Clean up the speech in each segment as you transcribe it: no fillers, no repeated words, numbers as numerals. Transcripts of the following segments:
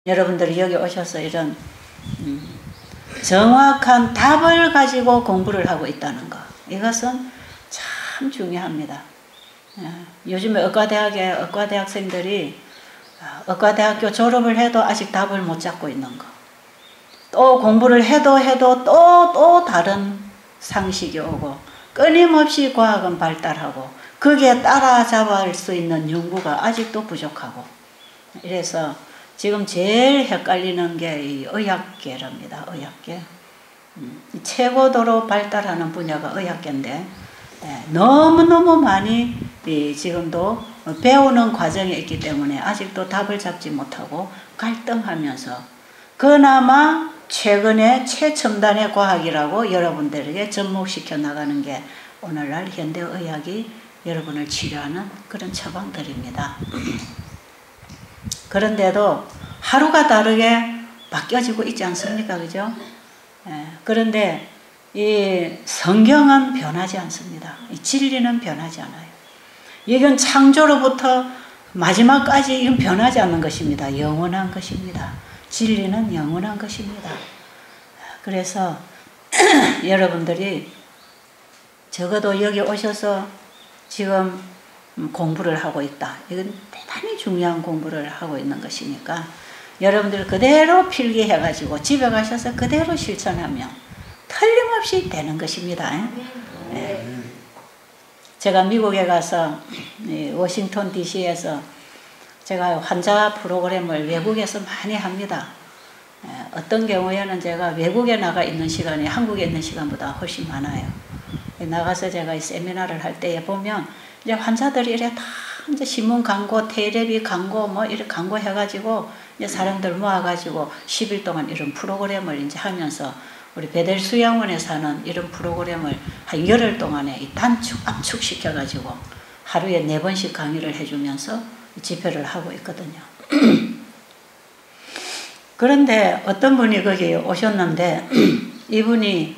여러분들이 여기 오셔서 이런 정확한 답을 가지고 공부를 하고 있다는 거, 이것은 참 중요합니다. 요즘에 의과대학생들이 의과대학교 졸업을 해도 아직 답을 못 잡고 있는 거, 또 공부를 해도 또 다른 상식이 오고, 끊임없이 과학은 발달하고 거기에 따라잡을 수 있는 연구가 아직도 부족하고, 이래서 지금 제일 헷갈리는 게 이 의학계랍니다. 의학계. 최고도로 발달하는 분야가 의학계인데, 너무너무 많이 지금도 배우는 과정에 있기 때문에 아직도 답을 잡지 못하고 갈등하면서, 그나마 최근에 최첨단의 과학이라고 여러분들에게 접목시켜 나가는 게 오늘날 현대의학이 여러분을 치료하는 그런 처방들입니다. 그런데도 하루가 다르게 바뀌어지고 있지 않습니까? 그죠? 그런데 이 성경은 변하지 않습니다. 이 진리는 변하지 않아요. 이건 창조로부터 마지막까지 이건 변하지 않는 것입니다. 영원한 것입니다. 진리는 영원한 것입니다. 그래서 여러분들이 적어도 여기 오셔서 지금 공부를 하고 있다. 이건 대단히 중요한 공부를 하고 있는 것이니까 여러분들 그대로 필기해가지고 집에 가셔서 그대로 실천하면 틀림없이 되는 것입니다. 제가 미국에 가서 워싱턴 DC에서 제가 환자 프로그램을 외국에서 많이 합니다. 어떤 경우에는 제가 외국에 나가 있는 시간이 한국에 있는 시간보다 훨씬 많아요. 나가서 제가 이 세미나를 할 때에 보면 이제 환자들이 이래 다 이제 신문 광고, 텔레비 광고 뭐 이렇게 광고 해가지고 이제 사람들 모아가지고 10일 동안 이런 프로그램을 이제 하면서 우리 베델 수양원에서 하는 이런 프로그램을 한 열흘 동안에 단축, 압축시켜가지고 하루에 4번씩 강의를 해주면서 집회를 하고 있거든요. 그런데 어떤 분이 거기 오셨는데 이분이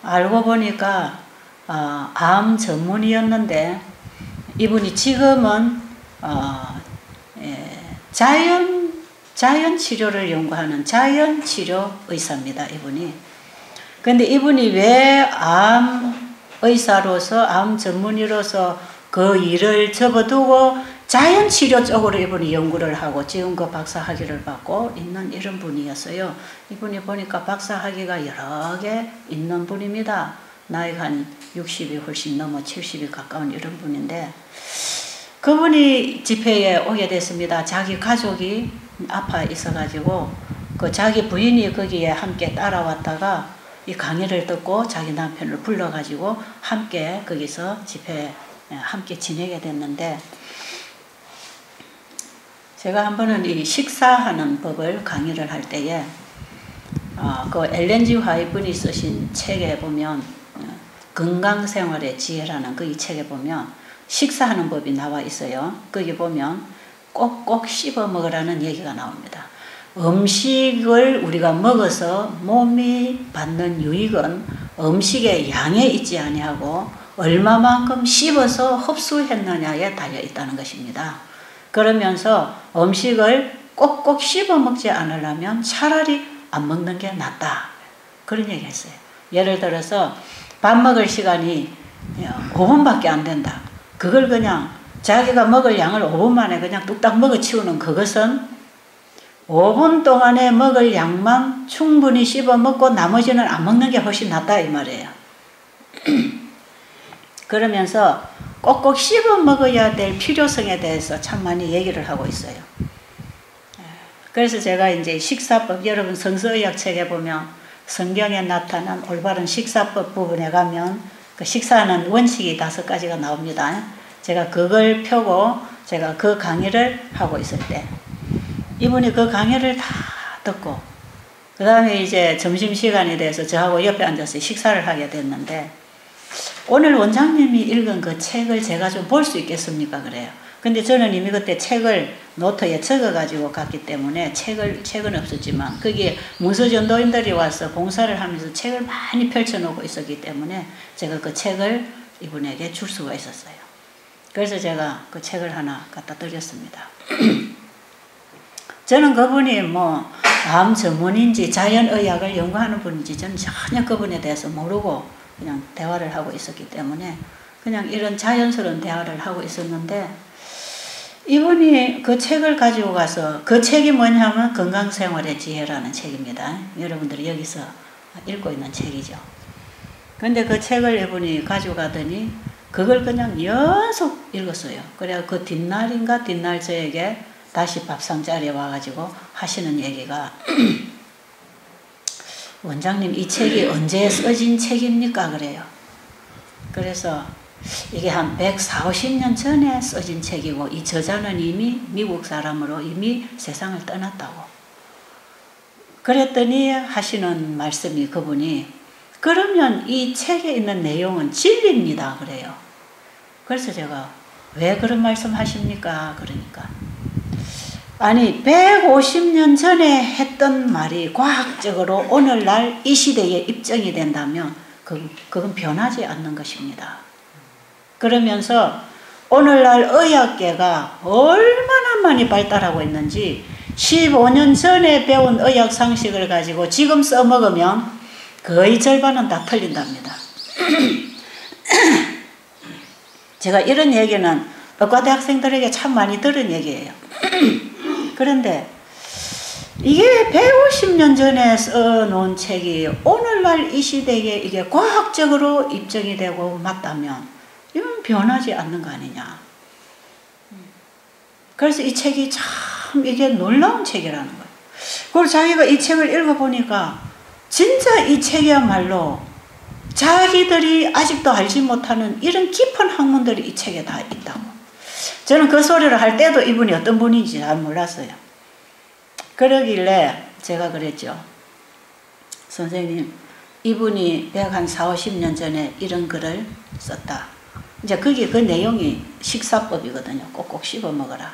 알고 보니까 암 전문의였는데 이분이 지금은 자연 치료를 연구하는 자연 치료 의사입니다. 이분이. 근데 이분이 왜 암 의사로서 암 전문의로서 그 일을 접어두고 자연 치료 쪽으로 이분이 연구를 하고 지금 그 박사 학위를 받고 있는 이런 분이었어요. 이분이 보니까 박사 학위가 여러 개 있는 분입니다. 나이가 한 60이 훨씬 넘어 70이 가까운 이런 분인데, 그분이 집회에 오게 됐습니다. 자기 가족이 아파 있어가지고 그 자기 부인이 거기에 함께 따라왔다가 이 강의를 듣고 자기 남편을 불러가지고 함께 거기서 집회에 함께 지내게 됐는데, 제가 한 번은 이 식사하는 법을 강의를 할 때에 그 엘렌 G 화이트분이 쓰신 책에 보면 건강생활의 지혜라는 그 이 책에 보면 식사하는 법이 나와 있어요. 거기 보면 꼭꼭 씹어 먹으라는 얘기가 나옵니다. 음식을 우리가 먹어서 몸이 받는 유익은 음식의 양에 있지 아니하고 얼마만큼 씹어서 흡수했느냐에 달려 있다는 것입니다. 그러면서 음식을 꼭꼭 씹어 먹지 않으려면 차라리 안 먹는 게 낫다. 그런 얘기 했어요. 예를 들어서 밥 먹을 시간이 5분밖에 안 된다. 그걸 그냥 자기가 먹을 양을 5분 만에 그냥 뚝딱 먹어 치우는 그것은 5분 동안에 먹을 양만 충분히 씹어 먹고 나머지는 안 먹는 게 훨씬 낫다 이 말이에요. 그러면서 꼭꼭 씹어 먹어야 될 필요성에 대해서 참 많이 얘기를 하고 있어요. 그래서 제가 이제 식사법, 여러분 성서의학 책에 보면 성경에 나타난 올바른 식사법 부분에 가면 그 식사하는 원칙이 5가지가 나옵니다. 제가 그걸 펴고 제가 그 강의를 하고 있을 때 이분이 그 강의를 다 듣고 그 다음에 이제 점심시간이 돼서 저하고 옆에 앉아서 식사를 하게 됐는데, 오늘 원장님이 읽은 그 책을 제가 좀 볼 수 있겠습니까? 그래요. 근데 저는 이미 그때 책을 노트에 적어가지고 갔기 때문에 책은 없었지만 거기에 문서전도인들이 와서 봉사를 하면서 책을 많이 펼쳐놓고 있었기 때문에 제가 그 책을 이분에게 줄 수가 있었어요. 그래서 제가 그 책을 하나 갖다 드렸습니다. 저는 그분이 뭐 암 전문인지 자연의학을 연구하는 분인지 저는 전혀 그분에 대해서 모르고 그냥 대화를 하고 있었기 때문에 그냥 이런 자연스러운 대화를 하고 있었는데, 이분이 그 책을 가지고 가서, 그 책이 뭐냐면 건강생활의 지혜라는 책입니다. 여러분들이 여기서 읽고 있는 책이죠. 근데 그 책을 이분이 가지고 가더니 그걸 그냥 연속 읽었어요. 그래야 그 뒷날인가 뒷날 저에게 다시 밥상자리에 와가지고 하시는 얘기가 원장님 이 책이 언제 써진 책입니까? 그래요. 그래서 이게 한 140년 전에 써진 책이고 이 저자는 이미 미국 사람으로 이미 세상을 떠났다고. 그랬더니 하시는 말씀이 그분이, 그러면 이 책에 있는 내용은 진리입니다. 그래요. 그래서 제가 왜 그런 말씀 하십니까? 그러니까 아니 150년 전에 했던 말이 과학적으로 오늘날 이 시대에 입증이 된다면 그건 변하지 않는 것입니다. 그러면서 오늘날 의학계가 얼마나 많이 발달하고 있는지 15년 전에 배운 의학 상식을 가지고 지금 써먹으면 거의 절반은 다 틀린답니다. 제가 이런 얘기는 의과대 학생들에게 참 많이 들은 얘기예요. 그런데 이게 150년 전에 써놓은 책이 오늘날 이 시대에 이게 과학적으로 입증이 되고 맞다면 이건 변하지 않는 거 아니냐. 그래서 이 책이 참 이게 놀라운 책이라는 거예요. 그리고 자기가 이 책을 읽어보니까 진짜 이 책이야말로 자기들이 아직도 알지 못하는 이런 깊은 학문들이 이 책에 다 있다고. 저는 그 소리를 할 때도 이분이 어떤 분인지 잘 몰랐어요. 그러길래 제가 그랬죠. 선생님, 이분이 140년 전에 이런 글을 썼다. 이제 그게 그 내용이 식사법이거든요. 꼭꼭 씹어 먹어라.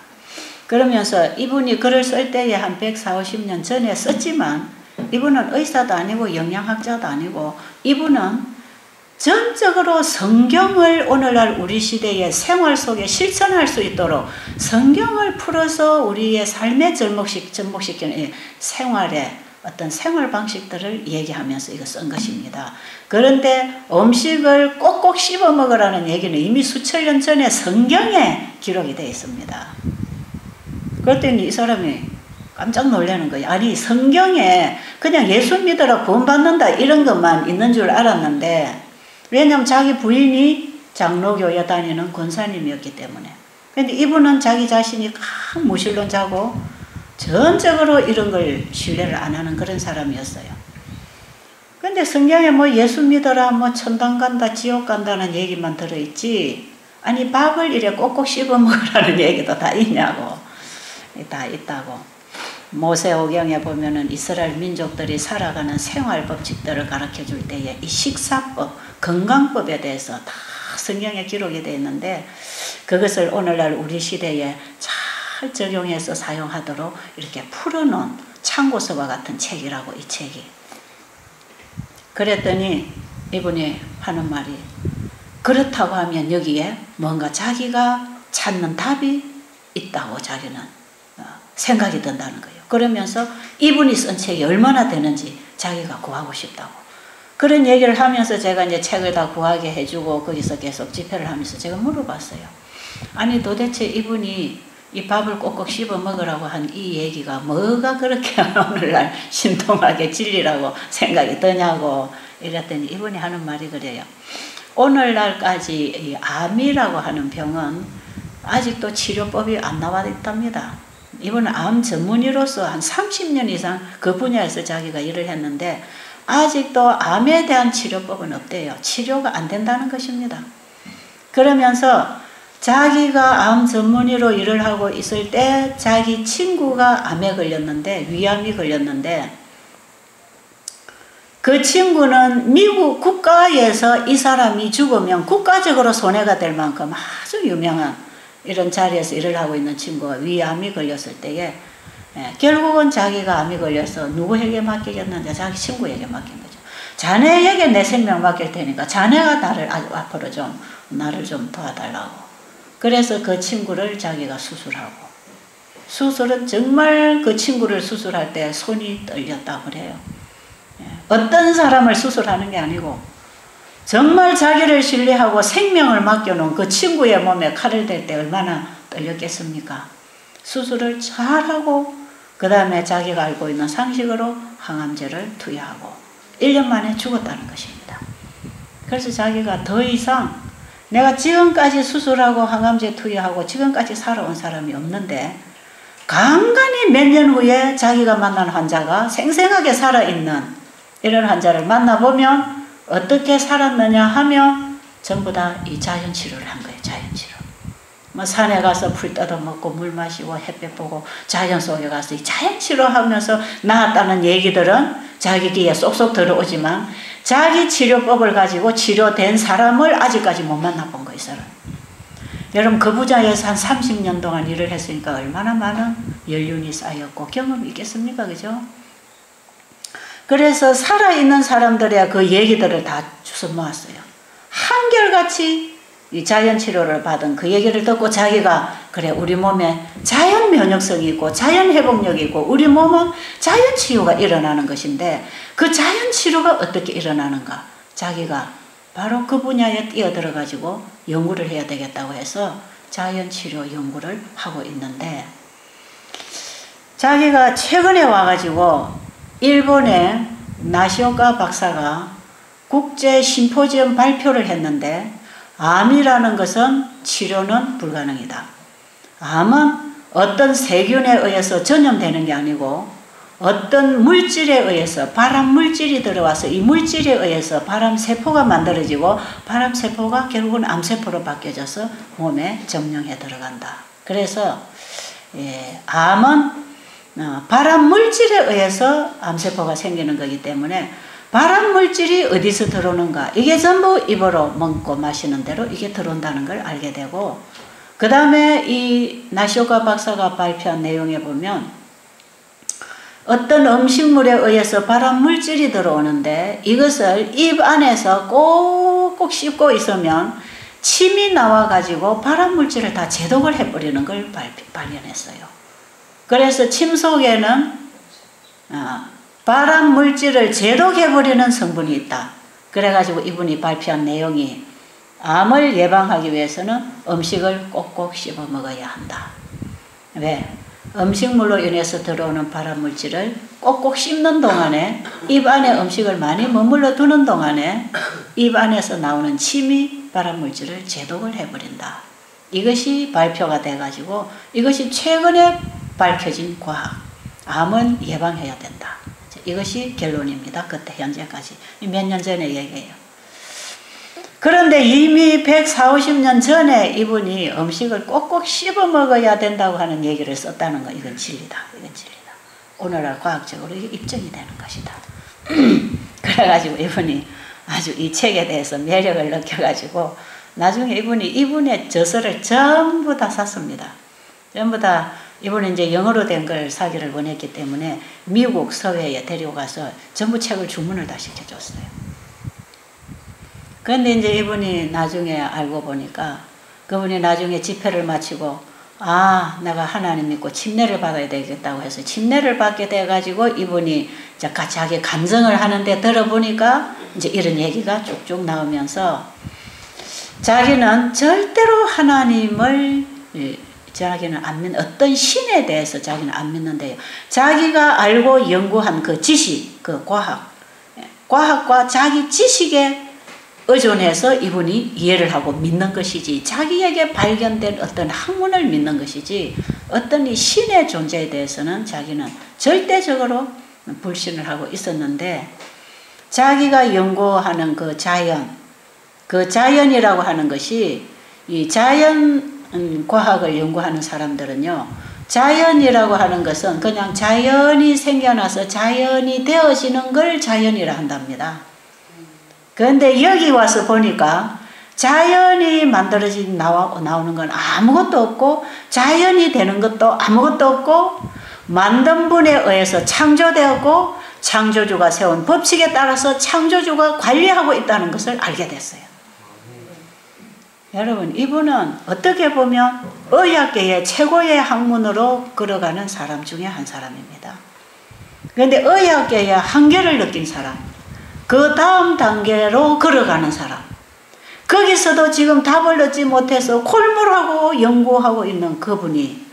그러면서 이분이 글을 쓸 때에 한 140년 전에 썼지만 이분은 의사도 아니고 영양학자도 아니고 이분은 전적으로 성경을 오늘날 우리 시대의 생활 속에 실천할 수 있도록 성경을 풀어서 우리의 삶에 접목시키는 생활의 어떤 생활 방식들을 얘기하면서 이거 쓴 것입니다. 그런데 음식을 꼭꼭 씹어 먹으라는 얘기는 이미 수천 년 전에 성경에 기록이 되어 있습니다. 그랬더니 이 사람이 깜짝 놀라는 거예요. 아니 성경에 그냥 예수 믿어라 구원받는다 이런 것만 있는 줄 알았는데, 왜냐하면 자기 부인이 장로교에 다니는 권사님이었기 때문에. 그런데 이분은 자기 자신이 강 무신론자고 전적으로 이런 걸 신뢰를 안 하는 그런 사람이었어요. 그런데 성경에 뭐 예수 믿어라 뭐 천당 간다 지옥 간다는 얘기만 들어있지, 아니 밥을 이래 꼭꼭 씹어 먹으라는 얘기도 다 있냐고. 다 있다고. 모세오경에 보면은 이스라엘 민족들이 살아가는 생활 법칙들을 가르쳐 줄 때에 이 식사법, 건강법에 대해서 다 성경에 기록이 되어 있는데 그것을 오늘날 우리 시대에 잘 적용해서 사용하도록 이렇게 풀어놓은 참고서와 같은 책이라고, 이 책이. 그랬더니 이분이 하는 말이, 그렇다고 하면 여기에 뭔가 자기가 찾는 답이 있다고 자기는 생각이 든다는 거예요. 그러면서 이분이 쓴 책이 얼마나 되는지 자기가 구하고 싶다고. 그런 얘기를 하면서 제가 이제 책을 다 구하게 해주고 거기서 계속 집회를 하면서 제가 물어봤어요. 아니 도대체 이분이 이 밥을 꼭꼭 씹어 먹으라고 한 이 얘기가 뭐가 그렇게 오늘날 신통하게 진리라고 생각이 드냐고 이랬더니 이분이 하는 말이 그래요. 오늘날까지 이 암이라고 하는 병은 아직도 치료법이 안 나와 있답니다. 이분은 암 전문의로서 한 30년 이상 그 분야에서 자기가 일을 했는데 아직도 암에 대한 치료법은 없대요. 치료가 안 된다는 것입니다. 그러면서 자기가 암 전문의로 일을 하고 있을 때 자기 친구가 암에 걸렸는데, 위암이 걸렸는데 그 친구는 미국 국가에서 이 사람이 죽으면 국가적으로 손해가 될 만큼 아주 유명한 이런 자리에서 일을 하고 있는 친구가 위암이 걸렸을 때에 결국은 자기가 암이 걸려서 누구에게 맡기겠는데 자기 친구에게 맡긴 거죠. 자네에게 내 생명 맡길 테니까 자네가 나를 앞으로 나를 좀 도와달라고. 그래서 그 친구를 자기가 수술하고 수술은 정말 그 친구를 수술할 때 손이 떨렸다고 그래요. 어떤 사람을 수술하는 게 아니고 정말 자기를 신뢰하고 생명을 맡겨놓은 그 친구의 몸에 칼을 댈 때 얼마나 떨렸겠습니까? 수술을 잘하고 그 다음에 자기가 알고 있는 상식으로 항암제를 투여하고 1년 만에 죽었다는 것입니다. 그래서 자기가 더 이상 내가 지금까지 수술하고 항암제 투여하고 지금까지 살아온 사람이 없는데 간간히 몇 년 후에 자기가 만난 환자가 생생하게 살아있는 이런 환자를 만나보면 어떻게 살았느냐 하면 전부 다 이 자연치료를 한 거예요. 자연치료. 뭐 산에 가서 풀 뜯어먹고 물 마시고 햇볕 보고 자연 속에 가서 이 자연치료하면서 나았다는 얘기들은 자기 귀에 쏙쏙 들어오지만 자기 치료법을 가지고 치료된 사람을 아직까지 못 만나본 거예요. 여러분 그 부자에서 한 30년 동안 일을 했으니까 얼마나 많은 연륜이 쌓였고 경험이 있겠습니까? 그죠? 그래서 살아있는 사람들의 그 얘기들을 다 주워 모았어요. 한결같이 이 자연치료를 받은 그 얘기를 듣고 자기가 그래 우리 몸에 자연 면역성이 있고 자연 회복력이 있고 우리 몸은 자연 치유가 일어나는 것인데 그 자연 치료가 어떻게 일어나는가 자기가 바로 그 분야에 뛰어들어 가지고 연구를 해야 되겠다고 해서 자연 치료 연구를 하고 있는데 자기가 최근에 와가지고 일본의 나시오카 박사가 국제 심포지엄 발표를 했는데 암이라는 것은 치료는 불가능이다. 암은 어떤 세균에 의해서 전염되는 게 아니고 어떤 물질에 의해서 발암 물질이 들어와서 이 물질에 의해서 발암 세포가 만들어지고 발암 세포가 결국은 암세포로 바뀌어져서 몸에 점령해 들어간다. 그래서 암은 발암 물질에 의해서 암세포가 생기는 거기 때문에 발암 물질이 어디서 들어오는가 이게 전부 입으로 먹고 마시는 대로 이게 들어온다는 걸 알게 되고 그 다음에 이 나시오카 박사가 발표한 내용에 보면 어떤 음식물에 의해서 발암 물질이 들어오는데 이것을 입 안에서 꼭꼭 씹고 있으면 침이 나와가지고 발암 물질을 다 제독을 해버리는 걸 발견했어요. 그래서 침 속에는 발암 물질을 제독해버리는 성분이 있다. 그래가지고 이분이 발표한 내용이 암을 예방하기 위해서는 음식을 꼭꼭 씹어 먹어야 한다. 왜? 음식물로 인해서 들어오는 발암 물질을 꼭꼭 씹는 동안에 입 안에 음식을 많이 머물러 두는 동안에 입 안에서 나오는 침이 발암 물질을 제독을 해버린다. 이것이 발표가 돼가지고 이것이 최근에 밝혀진 과학. 암은 예방해야 된다. 이것이 결론입니다. 그때 현재까지. 몇 년 전에 얘기해요. 그런데 이미 140, 50년 전에 이분이 음식을 꼭꼭 씹어 먹어야 된다고 하는 얘기를 썼다는 거 이건 진리다. 이건 진리다. 오늘날 과학적으로 이게 입증이 되는 것이다. 그래가지고 이분이 아주 이 책에 대해서 매력을 느껴가지고 나중에 이분의 저서를 전부 다 샀습니다. 전부 다 이분은 이제 영어로 된 걸 사기를 원했기 때문에 미국 서회에 데려가서 전부 책을 주문을 다 시켜줬어요. 그런데 이제 이분이 나중에 알고 보니까 그분이 나중에 집회를 마치고 내가 하나님 믿고 침례를 받아야 되겠다고 해서 침례를 받게 돼가지고 이분이 자기 간증을 하는데 들어보니까 이제 이런 얘기가 쭉쭉 나오면서 자기는 절대로 하나님을 자기는 안 믿는 어떤 신에 대해서 자기는 안 믿는데요. 자기가 알고 연구한 그 지식, 그 과학과 자기 지식에 의존해서 이분이 이해를 하고 믿는 것이지 자기에게 발견된 어떤 학문을 믿는 것이지 어떤 이 신의 존재에 대해서는 자기는 절대적으로 불신을 하고 있었는데 자기가 연구하는 그 자연이라고 하는 것이 이 자연 과학을 연구하는 사람들은요. 자연이라고 하는 것은 그냥 자연이 생겨나서 자연이 되어지는 걸 자연이라 한답니다. 그런데 여기 와서 보니까 자연이 만들어진 나오는 건 아무것도 없고 자연이 되는 것도 아무것도 없고 만든 분에 의해서 창조되었고 창조주가 세운 법칙에 따라서 창조주가 관리하고 있다는 것을 알게 됐어요. 여러분, 이분은 어떻게 보면 의학계의 최고의 학문으로 걸어가는 사람 중에 한 사람입니다. 그런데 의학계의 한계를 느낀 사람, 그 다음 단계로 걸어가는 사람, 거기서도 지금 답을 얻지 못해서 콜몰하고 연구하고 있는 그분이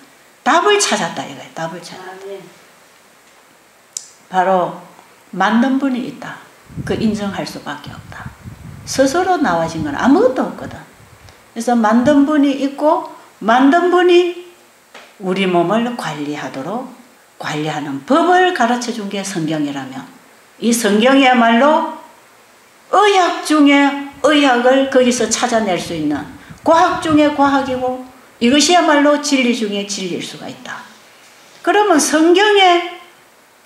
답을 찾았다 이거예요. 답을 찾았다. 바로 만든 분이 있다. 그 인정할 수밖에 없다. 스스로 나와진 건 아무것도 없거든. 그래서 만든 분이 있고 만든 분이 우리 몸을 관리하는 법을 가르쳐준 게 성경이라면 이 성경이야말로 의학 중에 의학을 거기서 찾아낼 수 있는 과학 중에 과학이고 이것이야말로 진리 중에 진리일 수가 있다. 그러면 성경에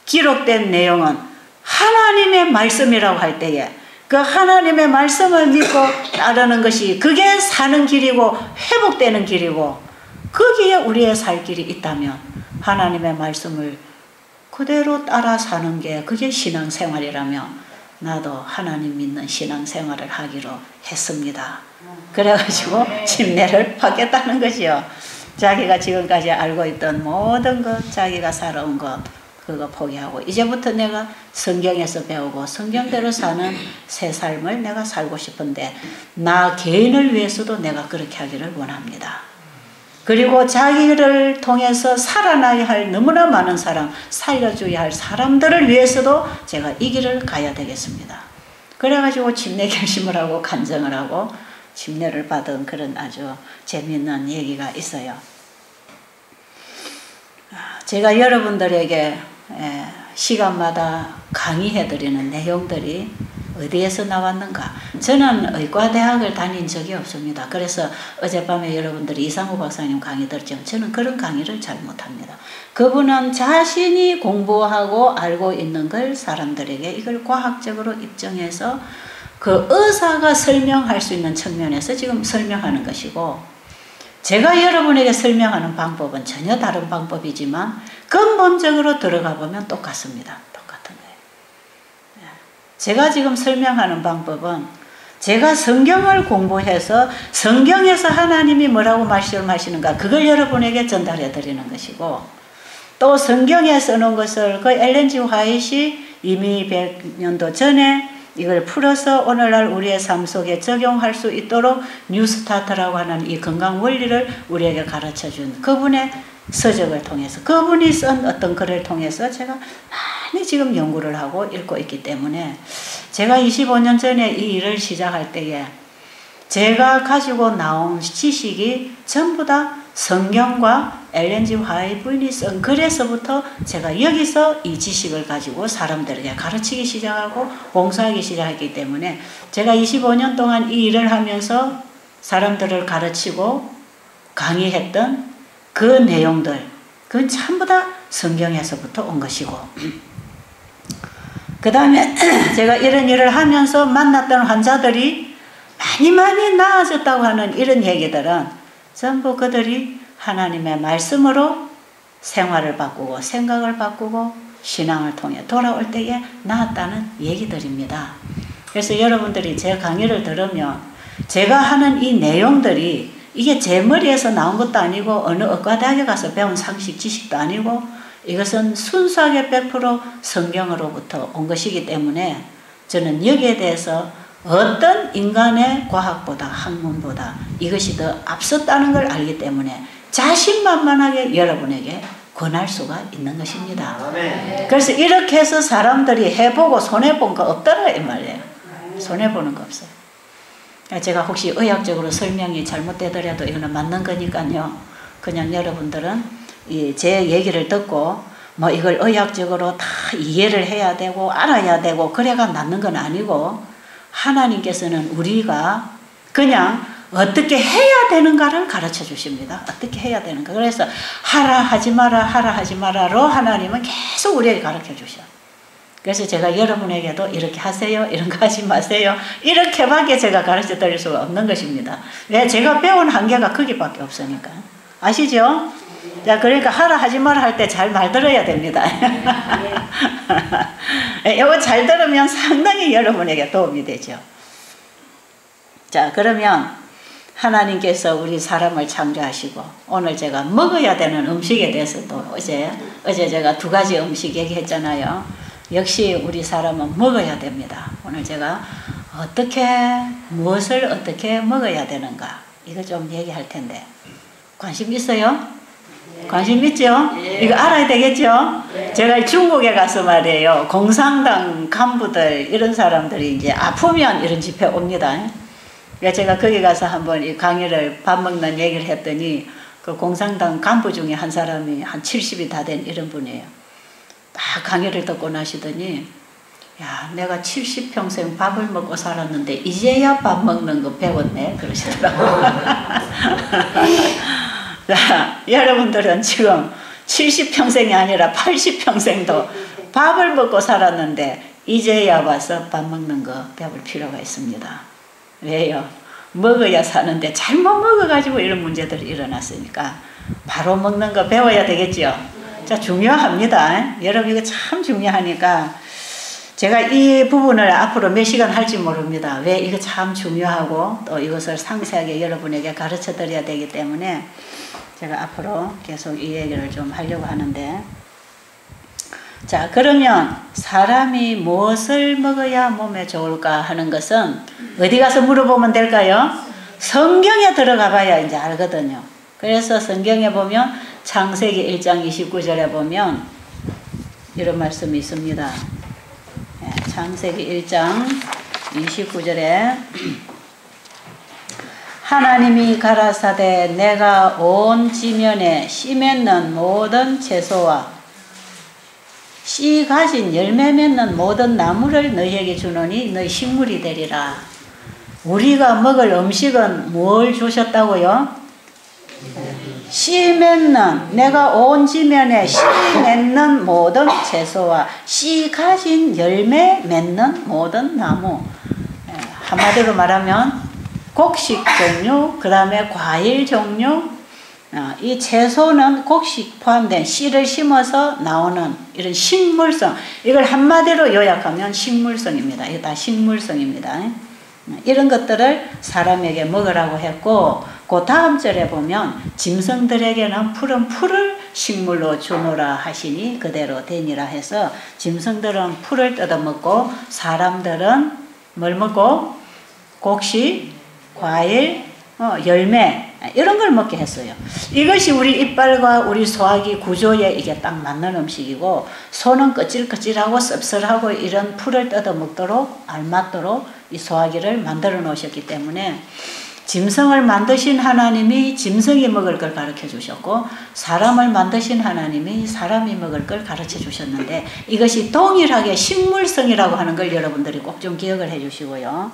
기록된 내용은 하나님의 말씀이라고 할 때에 그 하나님의 말씀을 믿고 따르는 것이 그게 사는 길이고 회복되는 길이고 거기에 우리의 살 길이 있다면 하나님의 말씀을 그대로 따라 사는 게 그게 신앙생활이라면 나도 하나님 믿는 신앙생활을 하기로 했습니다. 그래가지고 침례를 받겠다는 것이요. 자기가 지금까지 알고 있던 모든 것, 자기가 살아온 것 그거 포기하고 이제부터 내가 성경에서 배우고 성경대로 사는 새 삶을 내가 살고 싶은데 나 개인을 위해서도 내가 그렇게 하기를 원합니다. 그리고 자기를 통해서 살아나야 할 너무나 많은 사람, 살려줘야 할 사람들을 위해서도 제가 이 길을 가야 되겠습니다. 그래가지고 침례 결심을 하고 간증을 하고 침례를 받은 그런 아주 재미있는 얘기가 있어요. 제가 여러분들에게 시간마다 강의해드리는 내용들이 어디에서 나왔는가? 저는 의과대학을 다닌 적이 없습니다. 그래서 어젯밤에 여러분들이 이상우 박사님 강의 들었지만 저는 그런 강의를 잘 못합니다. 그분은 자신이 공부하고 알고 있는 걸 사람들에게 이걸 과학적으로 입증해서 그 의사가 설명할 수 있는 측면에서 지금 설명하는 것이고 제가 여러분에게 설명하는 방법은 전혀 다른 방법이지만 근본적으로 들어가 보면 똑같습니다. 똑같은 거예요. 제가 지금 설명하는 방법은 제가 성경을 공부해서 성경에서 하나님이 뭐라고 말씀하시는가 그걸 여러분에게 전달해 드리는 것이고 또 성경에 써놓은 것을 그 엘렌 G 화이트이 이미 100년도 전에 이걸 풀어서 오늘날 우리의 삶 속에 적용할 수 있도록 뉴스타트라고 하는 이 건강 원리를 우리에게 가르쳐준 그분의 서적을 통해서 그분이 쓴 어떤 글을 통해서 제가 많이 지금 연구를 하고 읽고 있기 때문에 제가 25년 전에 이 일을 시작할 때에 제가 가지고 나온 지식이 전부 다 성경과 엘렌 G 화이트 부인이 쓴 글에서부터 제가 여기서 이 지식을 가지고 사람들에게 가르치기 시작하고 봉사하기 시작했기 때문에 제가 25년 동안 이 일을 하면서 사람들을 가르치고 강의했던 그 내용들 그건 전부 다 성경에서부터 온 것이고 그 다음에 제가 이런 일을 하면서 만났던 환자들이 많이 나아졌다고 하는 이런 얘기들은 전부 그들이 하나님의 말씀으로 생활을 바꾸고 생각을 바꾸고 신앙을 통해 돌아올 때에 나았다는 얘기들입니다. 그래서 여러분들이 제 강의를 들으면 제가 하는 이 내용들이 이게 제 머리에서 나온 것도 아니고 어느 의과대학에 가서 배운 상식 지식도 아니고 이것은 순수하게 100% 성경으로부터 온 것이기 때문에 저는 여기에 대해서 어떤 인간의 과학보다 학문보다 이것이 더 앞섰다는 걸 알기 때문에 자신만만하게 여러분에게 권할 수가 있는 것입니다. 그래서 이렇게 해서 사람들이 해보고 손해본 거 없더라 이 말이에요. 손해보는 거 없어요. 제가 혹시 의학적으로 설명이 잘못되더라도 이거는 맞는 거니까요. 그냥 여러분들은 제 얘기를 듣고 뭐 이걸 의학적으로 다 이해를 해야 되고 알아야 되고 그래가 낫는 건 아니고 하나님께서는 우리가 그냥 어떻게 해야 되는가를 가르쳐 주십니다. 어떻게 해야 되는가. 그래서 하라 하지 마라 하라 하지 마라로 하나님은 계속 우리에게 가르쳐 주셔. 그래서 제가 여러분에게도 이렇게 하세요 이런 거 하지 마세요 이렇게밖에 제가 가르쳐 드릴 수가 없는 것입니다. 왜? 제가 배운 한계가 거기밖에 없으니까. 아시죠? 자, 그러니까 하라 하지 마라 할 때 잘 말 들어야 됩니다. 이거 잘 들으면 상당히 여러분에게 도움이 되죠. 자, 그러면 하나님께서 우리 사람을 창조하시고 오늘 제가 먹어야 되는 음식에 대해서 또 어제 제가 2가지 음식 얘기했잖아요. 역시 우리 사람은 먹어야 됩니다. 오늘 제가 무엇을 어떻게 먹어야 되는가 이거 좀 얘기할 텐데 관심 있어요? 관심 있죠? 이거 알아야 되겠죠? 제가 중국에 가서 말이에요. 공산당 간부들 이런 사람들이 이제 아프면 이런 집회 옵니다. 그러니까 제가 거기 가서 한번 이 강의를 밥 먹는 얘기를 했더니 그 공산당 간부 중에 한 사람이 한 70이 다 된 이런 분이에요. 딱 강의를 듣고 나시더니 야 내가 70평생 밥을 먹고 살았는데 이제야 밥 먹는 거 배웠네 그러시더라고요. 자, 여러분들은 지금 70평생이 아니라 80평생도 밥을 먹고 살았는데 이제야 와서 밥 먹는 거 배울 필요가 있습니다. 왜요? 먹어야 사는데 잘못 먹어가지고 이런 문제들이 일어났으니까 바로 먹는 거 배워야 되겠죠. 자, 중요합니다. 여러분 이거 참 중요하니까 제가 이 부분을 앞으로 몇 시간 할지 모릅니다. 왜 이거 참 중요하고 또 이것을 상세하게 여러분에게 가르쳐 드려야 되기 때문에 제가 앞으로 계속 이 얘기를 좀 하려고 하는데 자 그러면 사람이 무엇을 먹어야 몸에 좋을까 하는 것은 어디 가서 물어보면 될까요? 성경에 들어가 봐야 이제 알거든요. 그래서 성경에 보면 창세기 1장 29절에 보면 이런 말씀이 있습니다. 창세기 1장 29절에 하나님이 가라사대 내가 온 지면에 씨 맺는 모든 채소와 씨 가진 열매 맺는 모든 나무를 너희에게 주노니 너희 식물이 되리라. 우리가 먹을 음식은 뭘 주셨다고요? 씨 맺는 내가 온 지면에 씨 맺는 모든 채소와 씨 가진 열매 맺는 모든 나무. 한마디로 말하면 곡식 종류, 그 다음에 과일 종류, 이 채소는 곡식 포함된 씨를 심어서 나오는 이런 식물성, 이걸 한마디로 요약하면 식물성입니다. 이게 다 식물성입니다. 이런 것들을 사람에게 먹으라고 했고 그 다음 절에 보면 짐승들에게는 푸른 풀을 식물로 주노라 하시니 그대로 되니라 해서 짐승들은 풀을 뜯어먹고 사람들은 뭘 먹고 곡식, 과일, 열매 이런 걸 먹게 했어요. 이것이 우리 이빨과 우리 소화기 구조에 이게 딱 맞는 음식이고 소는 거칠거칠하고 씁쓸하고 이런 풀을 뜯어 먹도록 알맞도록 이 소화기를 만들어 놓으셨기 때문에 짐승을 만드신 하나님이 짐승이 먹을 걸 가르쳐 주셨고 사람을 만드신 하나님이 사람이 먹을 걸 가르쳐 주셨는데 이것이 동일하게 식물성이라고 하는 걸 여러분들이 꼭 좀 기억을 해 주시고요.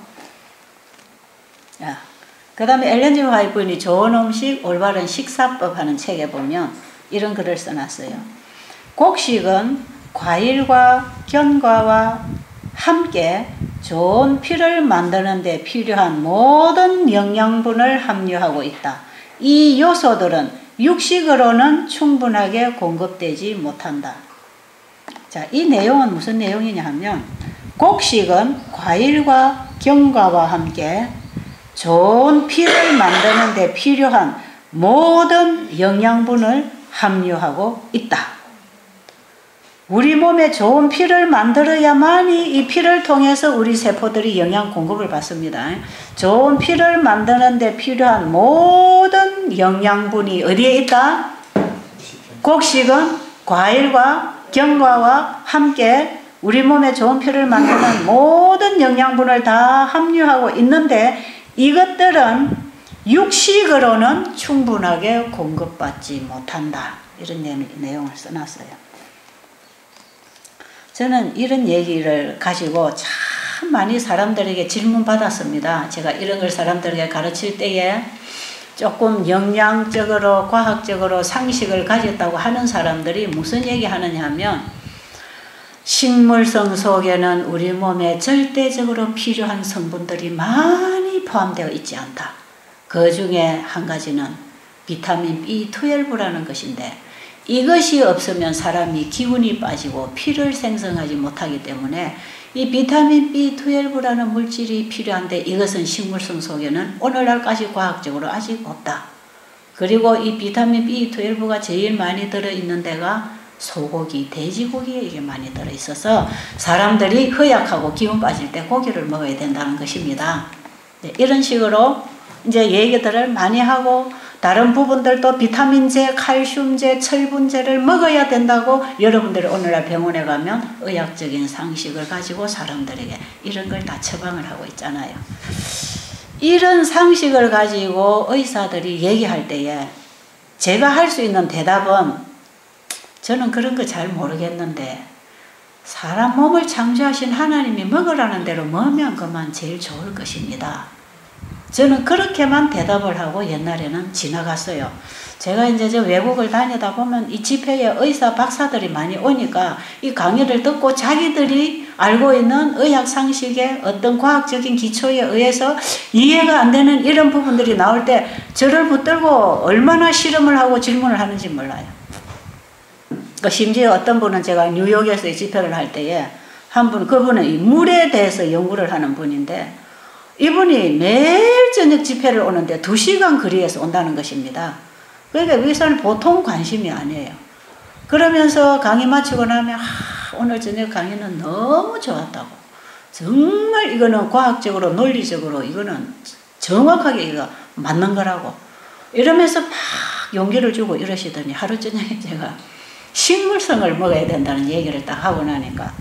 그 다음에 엘렌 G. 화이트이 좋은 음식 올바른 식사법 하는 책에 보면 이런 글을 써놨어요. 곡식은 과일과 견과와 함께 좋은 피를 만드는 데 필요한 모든 영양분을 함유하고 있다. 이 요소들은 육식으로는 충분하게 공급되지 못한다. 자, 이 내용은 무슨 내용이냐 하면 곡식은 과일과 견과와 함께 좋은 피를 만드는 데 필요한 모든 영양분을 함유하고 있다. 우리 몸에 좋은 피를 만들어야만이 이 피를 통해서 우리 세포들이 영양 공급을 받습니다. 좋은 피를 만드는 데 필요한 모든 영양분이 어디에 있다? 곡식은 과일과 견과와 함께 우리 몸에 좋은 피를 만드는 모든 영양분을 다 함유하고 있는데 이것들은 육식으로는 충분하게 공급받지 못한다. 이런 내용을 써놨어요. 저는 이런 얘기를 가지고 참 많이 사람들에게 질문 받았습니다. 제가 이런 걸 사람들에게 가르칠 때에 조금 영양적으로 과학적으로 상식을 가졌다고 하는 사람들이 무슨 얘기 하느냐 하면 식물성 속에는 우리 몸에 절대적으로 필요한 성분들이 많이 포함되어 있지 않다. 그 중에 한 가지는 비타민 B12라는 것인데 이것이 없으면 사람이 기운이 빠지고 피를 생성하지 못하기 때문에 이 비타민 B12라는 물질이 필요한데 이것은 식물성 속에는 오늘날까지 과학적으로 아직 없다. 그리고 이 비타민 B12가 제일 많이 들어있는 데가 소고기, 돼지고기에 이게 많이 들어있어서 사람들이 허약하고 기운 빠질 때 고기를 먹어야 된다는 것입니다. 네, 이런 식으로 이제 얘기들을 많이 하고 다른 부분들도 비타민제, 칼슘제, 철분제를 먹어야 된다고 여러분들이 오늘날 병원에 가면 의학적인 상식을 가지고 사람들에게 이런 걸 다 처방을 하고 있잖아요. 이런 상식을 가지고 의사들이 얘기할 때에 제가 할 수 있는 대답은 저는 그런 거 잘 모르겠는데 사람 몸을 창조하신 하나님이 먹으라는 대로 먹으면 그만 제일 좋을 것입니다. 저는 그렇게만 대답을 하고 옛날에는 지나갔어요. 제가 이제 저 외국을 다니다 보면 이 집회에 의사 박사들이 많이 오니까 이 강의를 듣고 자기들이 알고 있는 의학 상식의 어떤 과학적인 기초에 의해서 이해가 안 되는 이런 부분들이 나올 때 저를 붙들고 얼마나 실험을 하고 질문을 하는지 몰라요. 심지어 어떤 분은 제가 뉴욕에서 집회를 할 때에 한 분, 그분은 이 물에 대해서 연구를 하는 분인데 이분이 매일 저녁 집회를 오는데 2시간 거리에서 온다는 것입니다. 그러니까 위에서는 보통 관심이 아니에요. 그러면서 강의 마치고 나면 오늘 저녁 강의는 너무 좋았다고. 정말 이거는 과학적으로 논리적으로 이거는 정확하게 이거 맞는 거라고. 이러면서 막 용기를 주고 이러시더니 하루 저녁에 제가 식물성을 먹어야 된다는 얘기를 딱 하고 나니까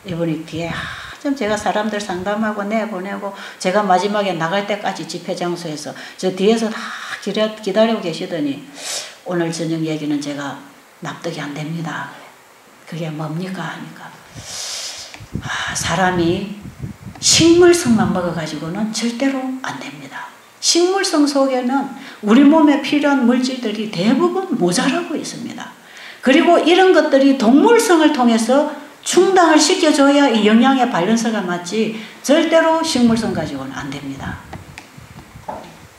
이분이 뒤에 좀 제가 사람들 상담하고 내보내고 제가 마지막에 나갈 때까지 집회 장소에서 저 뒤에서 다 기다리고 계시더니 오늘 저녁 얘기는 제가 납득이 안 됩니다. 그게 뭡니까 하니까 사람이 식물성만 먹어가지고는 절대로 안 됩니다. 식물성 속에는 우리 몸에 필요한 물질들이 대부분 모자라고 있습니다. 그리고 이런 것들이 동물성을 통해서 충당을 시켜줘야 이 영양의 밸런스가 맞지 절대로 식물성 가지고는 안 됩니다.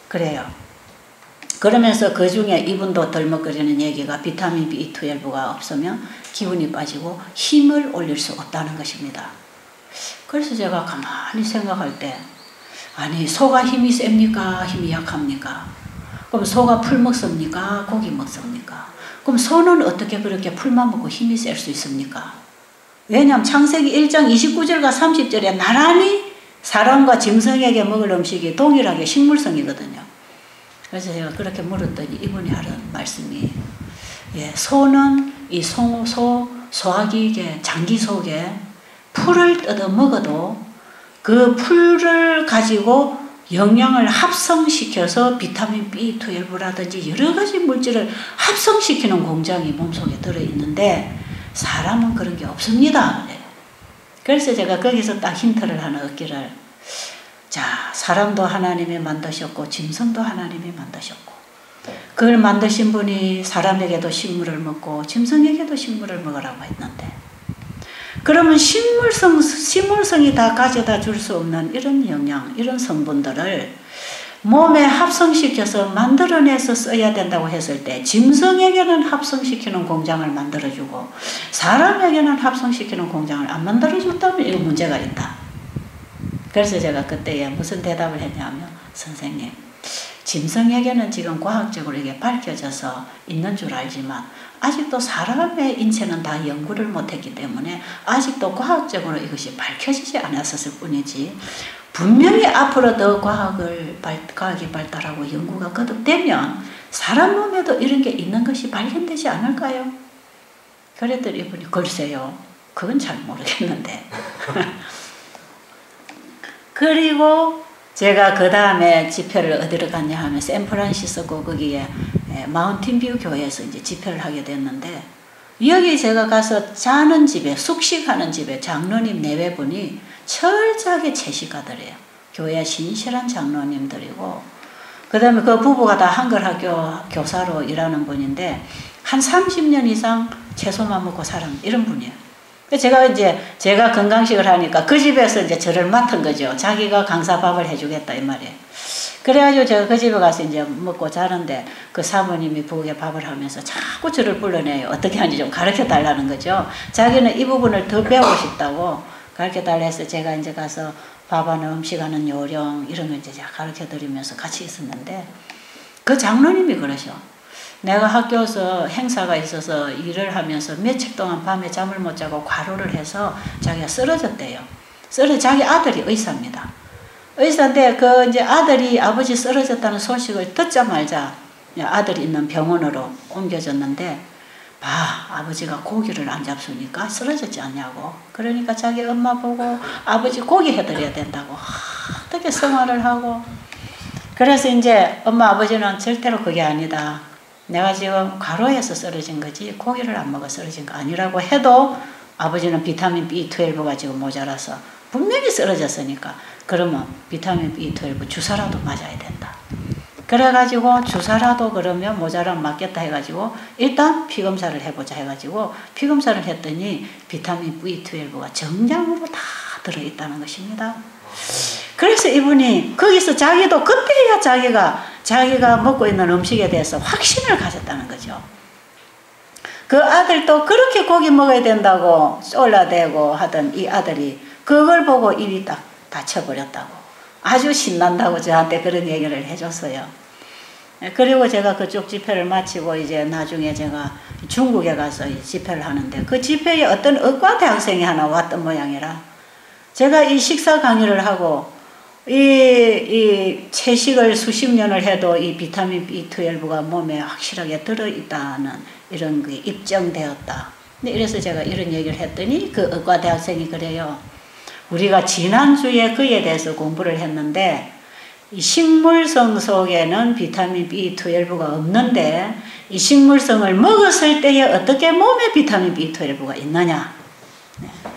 그래요. 그러면서 그 중에 이분도 덜먹거리는 얘기가 비타민 B12가 없으면 기운이 빠지고 힘을 올릴 수 없다는 것입니다. 그래서 제가 가만히 생각할 때 아니 소가 힘이 셉니까? 힘이 약합니까? 그럼 소가 풀 먹습니까? 고기 먹습니까? 그럼 소는 어떻게 그렇게 풀만 먹고 힘이 셀 수 있습니까? 왜냐하면 창세기 1장 29절과 30절에 나란히 사람과 짐승에게 먹을 음식이 동일하게 식물성이거든요. 그래서 제가 그렇게 물었더니 이분이 하는 말씀이 소는 이 소화기계 장기 속에 풀을 뜯어 먹어도 그 풀을 가지고 영양을 합성시켜서 비타민 B12라든지 여러 가지 물질을 합성시키는 공장이 몸속에 들어있는데 사람은 그런 게 없습니다. 그래서 제가 거기서 딱 힌트를 하나 얻기를 자, 사람도 하나님이 만드셨고 짐승도 하나님이 만드셨고 그걸 만드신 분이 사람에게도 식물을 먹고 짐승에게도 식물을 먹으라고 했는데 그러면 식물성이 다 가져다 줄 수 없는 이런 영양, 이런 성분들을 몸에 합성시켜서 만들어내서 써야 된다고 했을 때 짐승에게는 합성시키는 공장을 만들어주고 사람에게는 합성시키는 공장을 안 만들어줬다면 이거 문제가 있다. 그래서 제가 그때에 무슨 대답을 했냐면 선생님 짐승에게는 지금 과학적으로 이게 밝혀져서 있는 줄 알지만 아직도 사람의 인체는 다 연구를 못했기 때문에 아직도 과학적으로 이것이 밝혀지지 않았을 뿐이지 분명히 앞으로 더 과학이 발달하고 연구가 거듭되면 사람 몸에도 이런 게 있는 것이 발견되지 않을까요? 그랬더니 이분이 글쎄요 그건 잘 모르겠는데 그리고 제가 그 다음에 집회를 어디로 갔냐 하면 샌프란시스코 거기에 마운틴뷰 교회에서 이제 집회를 하게 됐는데 여기 제가 가서 자는 집에 숙식하는 집에 장로님 4분이 철저하게 채식가들이에요. 교회 신실한 장로님들이고 그 다음에 그 부부가 다 한글학교 교사로 일하는 분인데 한 30년 이상 채소만 먹고 살은 이런 분이에요. 제가 건강식을 하니까 그 집에서 이제 저를 맡은 거죠. 자기가 강사밥을 해주겠다 이 말이에요. 그래가지고 제가 그 집에 가서 이제 먹고 자는데 그 사모님이 부엌에 밥을 하면서 자꾸 저를 불러내요. 어떻게 하는지 좀 가르쳐 달라는 거죠. 자기는 이 부분을 더 배우고 싶다고 가르쳐 달라 해서 제가 이제 가서 밥하는 음식하는 요령 이런 거 이제 제가 가르쳐 드리면서 같이 있었는데 그 장로님이 그러셔. 내가 학교에서 행사가 있어서 일을 하면서 며칠 동안 밤에 잠을 못 자고 과로를 해서 자기가 쓰러졌대요. 자기 아들이 의사입니다. 의사인데 그 이제 아들이 아버지 쓰러졌다는 소식을 듣자마자 아들이 있는 병원으로 옮겨졌는데 아버지가 고기를 안 잡수니까 쓰러졌지 않냐고. 그러니까 자기 엄마 보고 아버지 고기 해드려야 된다고 어떻게 생활을 하고. 그래서 이제 엄마 아버지는 절대로 그게 아니다. 내가 지금 과로해서 쓰러진 거지 고기를 안 먹어 쓰러진 거 아니라고 해도 아버지는 비타민 B12가 지금 모자라서 분명히 쓰러졌으니까 그러면 비타민 B12 주사라도 맞아야 된다. 그래가지고 주사라도 그러면 모자람 맞겠다 해가지고 일단 피검사를 해보자 해가지고 피검사를 했더니 비타민 B12가 정량으로 다 들어있다는 것입니다. 그래서 이분이 거기서 자기도 그때야 자기가 먹고 있는 음식에 대해서 확신을 가졌다는 거죠. 그 아들도 그렇게 고기 먹어야 된다고 쫄라대고 하던 이 아들이 그걸 보고 입이 딱 닫혀버렸다고 아주 신난다고 저한테 그런 얘기를 해줬어요. 그리고 제가 그쪽 집회를 마치고 이제 나중에 제가 중국에 가서 집회를 하는데 그 집회에 어떤 의과 대학생이 하나 왔던 모양이라 제가 이 식사 강의를 하고 이 채식을 수십 년을 해도 이 비타민 B12가 몸에 확실하게 들어있다는 이런 게 입증되었다. 이래서 제가 이런 얘기를 했더니 그 의과 대학생이 그래요. 우리가 지난주에 그에 대해서 공부를 했는데 이 식물성 속에는 비타민 B12가 없는데 이 식물성을 먹었을 때에 어떻게 몸에 비타민 B12가 있느냐.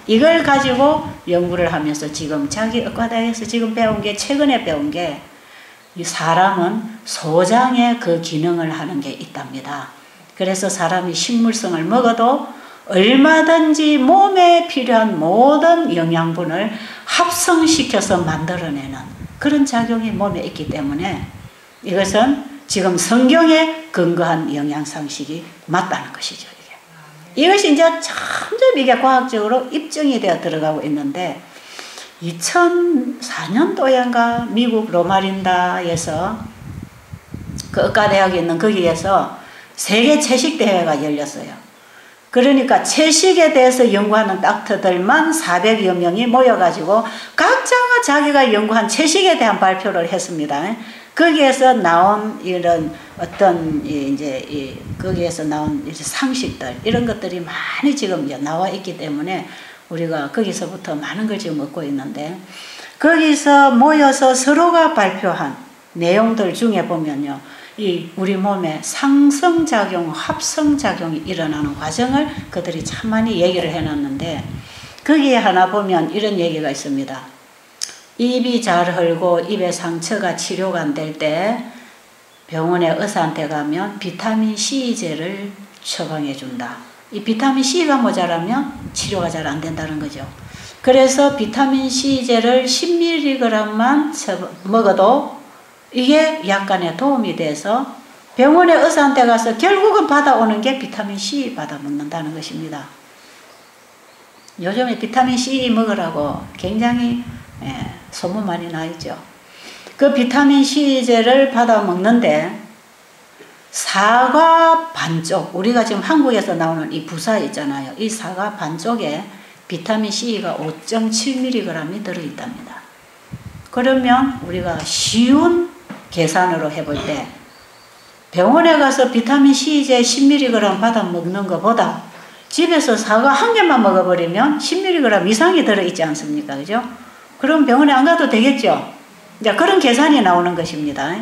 이걸 가지고 연구를 하면서 지금 자기 의과대학에서 지금 배운 게 최근에 배운 게 이 사람은 소장에 그 기능을 하는 게 있답니다. 그래서 사람이 식물성을 먹어도 얼마든지 몸에 필요한 모든 영양분을 합성시켜서 만들어내는 그런 작용이 몸에 있기 때문에 이것은 지금 성경에 근거한 영양상식이 맞다는 것이죠. 이것이 이제 점점 이게 과학적으로 입증이 되어 들어가고 있는데 2004년도인가 미국 로마린다에서 그 의과대학에 있는 거기에서 세계 채식대회가 열렸어요. 그러니까 채식에 대해서 연구하는 닥터들만 400여 명이 모여가지고 각자가 자기가 연구한 채식에 대한 발표를 했습니다. 거기에서 나온 이런 어떤 이제 거기에서 나온 이제 상식들 이런 것들이 많이 지금 이제 나와 있기 때문에 우리가 거기서부터 많은 걸 지금 얻고 있는데 거기서 모여서 서로가 발표한 내용들 중에 보면요. 이 우리 몸에 상성작용, 합성작용이 일어나는 과정을 그들이 참 많이 얘기를 해놨는데 거기에 하나 보면 이런 얘기가 있습니다. 입이 잘 헐고 입에 상처가 치료가 안 될 때 병원에 의사한테 가면 비타민 C제를 처방해 준다. 이 비타민 C가 모자라면 치료가 잘 안 된다는 거죠. 그래서 비타민 C제를 10mg만 먹어도 이게 약간의 도움이 돼서 병원에 의사한테 가서 결국은 받아오는 게 비타민 C 받아 먹는다는 것입니다. 요즘에 비타민 C 먹으라고 굉장히 소문 많이 나 있죠. 그 비타민 C제를 받아 먹는데 사과 반쪽, 우리가 지금 한국에서 나오는 이 부사 있잖아요. 이 사과 반쪽에 비타민 C가 5.7mg이 들어있답니다. 그러면 우리가 쉬운 계산으로 해볼 때 병원에 가서 비타민 C제 10mg 받아 먹는 것보다 집에서 사과 한 개만 먹어버리면 10mg 이상이 들어있지 않습니까? 그죠? 그럼 병원에 안 가도 되겠죠? 이제 그런 계산이 나오는 것입니다.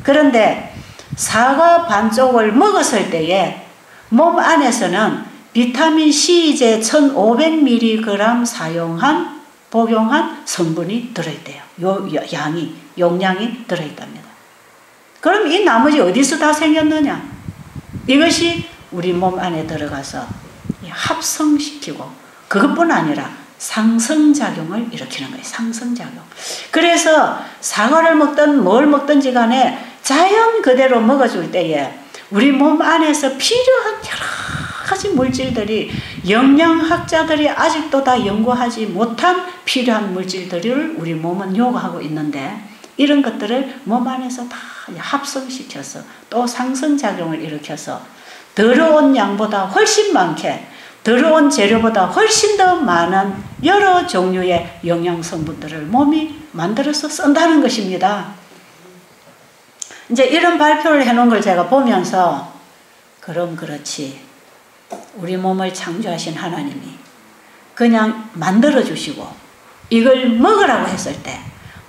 그런데 사과 반쪽을 먹었을 때에 몸 안에서는 비타민 C제 1500mg 복용한 성분이 들어있대요. 용량이 들어있답니다. 그럼 이 나머지 어디서 다 생겼느냐? 이것이 우리 몸 안에 들어가서 합성시키고 그것뿐 아니라 상승작용을 일으키는 거예요. 상승작용. 그래서 사과를 먹든 뭘 먹든지 간에 자연 그대로 먹어줄 때에 우리 몸 안에서 필요한 여러 가지 물질들이 영양학자들이 아직도 다 연구하지 못한 필요한 물질들을 우리 몸은 요구하고 있는데 이런 것들을 몸 안에서 다 합성시켜서 또 상승작용을 일으켜서 더러운 양보다 훨씬 많게 더러운 재료보다 훨씬 더 많은 여러 종류의 영양성분들을 몸이 만들어서 쓴다는 것입니다. 이제 이런 발표를 해놓은 걸 제가 보면서 그럼 그렇지. 우리 몸을 창조하신 하나님이 그냥 만들어주시고 이걸 먹으라고 했을 때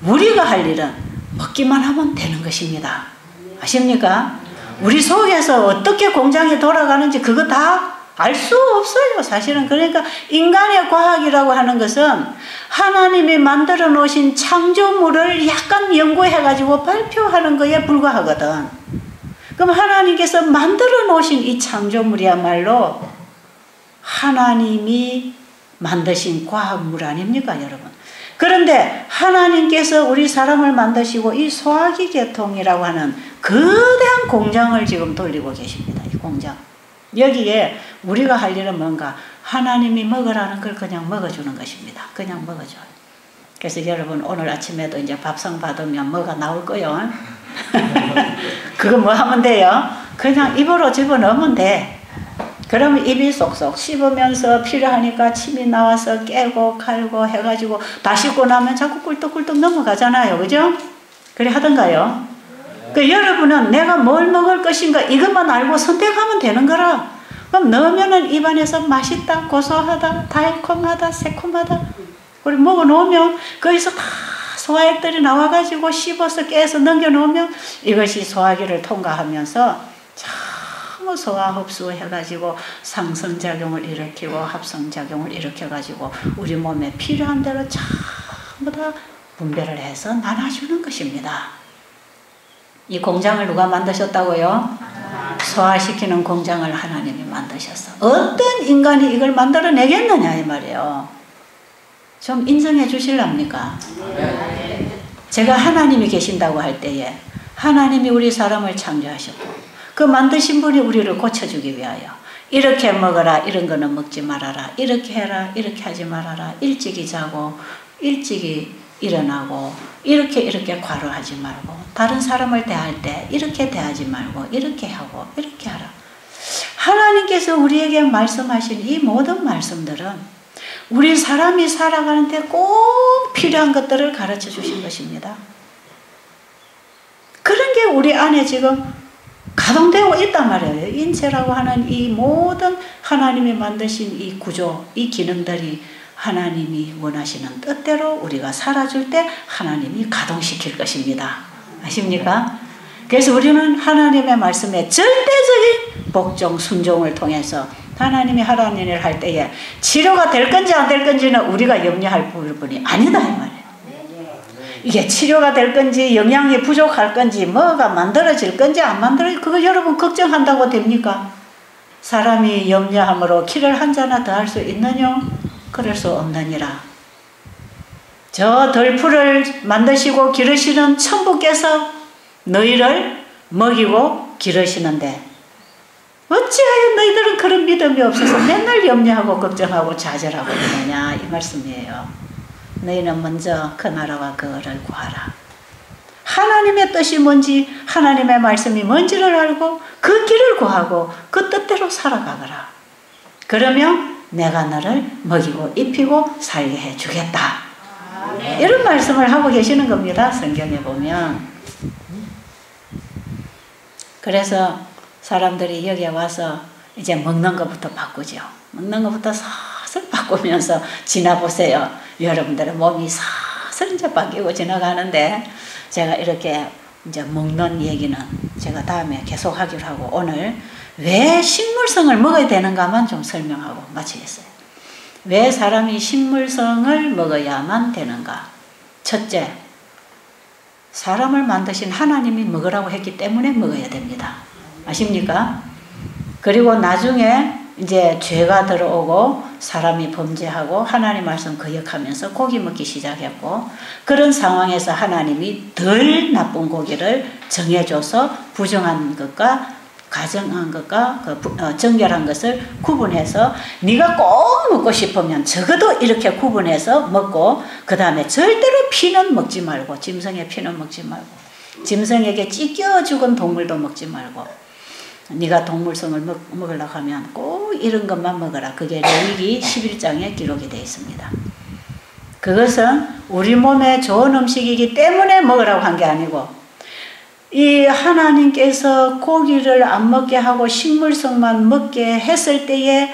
우리가 할 일은 먹기만 하면 되는 것입니다. 아십니까? 우리 속에서 어떻게 공장이 돌아가는지 그거 다 알 수 없어요. 사실은. 그러니까 인간의 과학이라고 하는 것은 하나님이 만들어 놓으신 창조물을 약간 연구해가지고 발표하는 거에 불과하거든. 그럼 하나님께서 만들어 놓으신 이 창조물이야말로 하나님이 만드신 과학물 아닙니까, 여러분? 그런데 하나님께서 우리 사람을 만드시고 이 소화기 계통이라고 하는 거대한 공장을 지금 돌리고 계십니다. 이 공장. 여기에 우리가 할 일은 뭔가 하나님이 먹으라는 걸 그냥 먹어주는 것입니다. 그냥 먹어줘요. 그래서 여러분 오늘 아침에도 이제 밥상 받으면 뭐가 나올 거요. 그거 뭐 하면 돼요? 그냥 입으로 집어넣으면 돼. 그러면 입이 쏙쏙 씹으면서 필요하니까 침이 나와서 깨고 칼고 해가지고 다 씹고 나면 자꾸 꿀떡꿀떡 넘어가잖아요. 그죠? 그래 하던가요? 그 여러분은 내가 뭘 먹을 것인가 이것만 알고 선택하면 되는 거라. 그럼 넣으면은 입안에서 맛있다, 고소하다, 달콤하다, 새콤하다. 그리고 먹어 놓으면 거기서 다 소화액들이 나와가지고 씹어서 깨서 넘겨 놓으면 이것이 소화기를 통과하면서 참 소화 흡수 해가지고 상승작용을 일으키고 합성작용을 일으켜가지고 우리 몸에 필요한 대로 전부 다 분배를 해서 나눠주는 것입니다. 이 공장을 누가 만드셨다고요? 소화시키는 공장을 하나님이 만드셨어. 어떤 인간이 이걸 만들어내겠느냐 이 말이에요. 좀 인정해 주실랍니까? 제가 하나님이 계신다고 할 때에 하나님이 우리 사람을 창조하셨고 그 만드신 분이 우리를 고쳐주기 위하여 이렇게 먹어라, 이런 거는 먹지 말아라, 이렇게 해라, 이렇게 하지 말아라, 일찍이 자고 일찍이 일어나고 이렇게 과로하지 말고 다른 사람을 대할 때 이렇게 대하지 말고 이렇게 하고 이렇게 하라. 하나님께서 우리에게 말씀하신 이 모든 말씀들은 우리 사람이 살아가는데 꼭 필요한 것들을 가르쳐 주신 것입니다. 그런 게 우리 안에 지금 가동되고 있단 말이에요. 인체라고 하는 이 모든 하나님이 만드신 이 구조, 이 기능들이 하나님이 원하시는 뜻대로 우리가 살아줄 때 하나님이 가동시킬 것입니다. 아십니까? 그래서 우리는 하나님의 말씀에 절대적인 복종, 순종을 통해서 하나님이 하라는 일을 할 때에 치료가 될 건지 안 될 건지는 우리가 염려할 부분이 아니다 이 말이에요. 이게 치료가 될 건지 영양이 부족할 건지 뭐가 만들어질 건지 안 만들어질 그거 여러분 걱정한다고 됩니까? 사람이 염려함으로 키를 한 잔나 더 할 수 있느냐? 그럴 수 없느니라. 저 덜풀을 만드시고 기르시는 천부께서 너희를 먹이고 기르시는데 어찌하여 너희들은 그런 믿음이 없어서 맨날 염려하고 걱정하고 좌절하고 있느냐 이 말씀이에요. 너희는 먼저 그 나라와 그 의를 구하라. 하나님의 뜻이 뭔지 하나님의 말씀이 뭔지를 알고 그 길을 구하고 그 뜻대로 살아가거라. 그러면 내가 너를 먹이고 입히고 살게 해주겠다. 이런 말씀을 하고 계시는 겁니다. 성경에 보면. 그래서 사람들이 여기에 와서 이제 먹는 것부터 바꾸죠. 먹는 것부터 서서히 바꾸면서 지나보세요. 여러분들의 몸이 서서히 이제 바뀌고 지나가는데 제가 이렇게 이제 먹는 얘기는 제가 다음에 계속 하기로 하고 오늘 왜 식물성을 먹어야 되는가만 좀 설명하고 마치겠어요. 왜 사람이 식물성을 먹어야만 되는가? 첫째, 사람을 만드신 하나님이 먹으라고 했기 때문에 먹어야 됩니다. 아십니까? 그리고 나중에 이제 죄가 들어오고 사람이 범죄하고 하나님 말씀 거역하면서 고기 먹기 시작했고, 그런 상황에서 하나님이 덜 나쁜 고기를 정해줘서 부정한 것과 가정한 것과 정결한 것을 구분해서 네가 꼭 먹고 싶으면 적어도 이렇게 구분해서 먹고, 그 다음에 절대로 피는 먹지 말고, 짐승의 피는 먹지 말고, 짐승에게 찢겨 죽은 동물도 먹지 말고, 네가 동물성을 먹으려고 하면 꼭 이런 것만 먹어라. 그게 레위기 11장에 기록이 되어 있습니다. 그것은 우리 몸에 좋은 음식이기 때문에 먹으라고 한 게 아니고, 이 하나님께서 고기를 안 먹게 하고 식물성만 먹게 했을 때에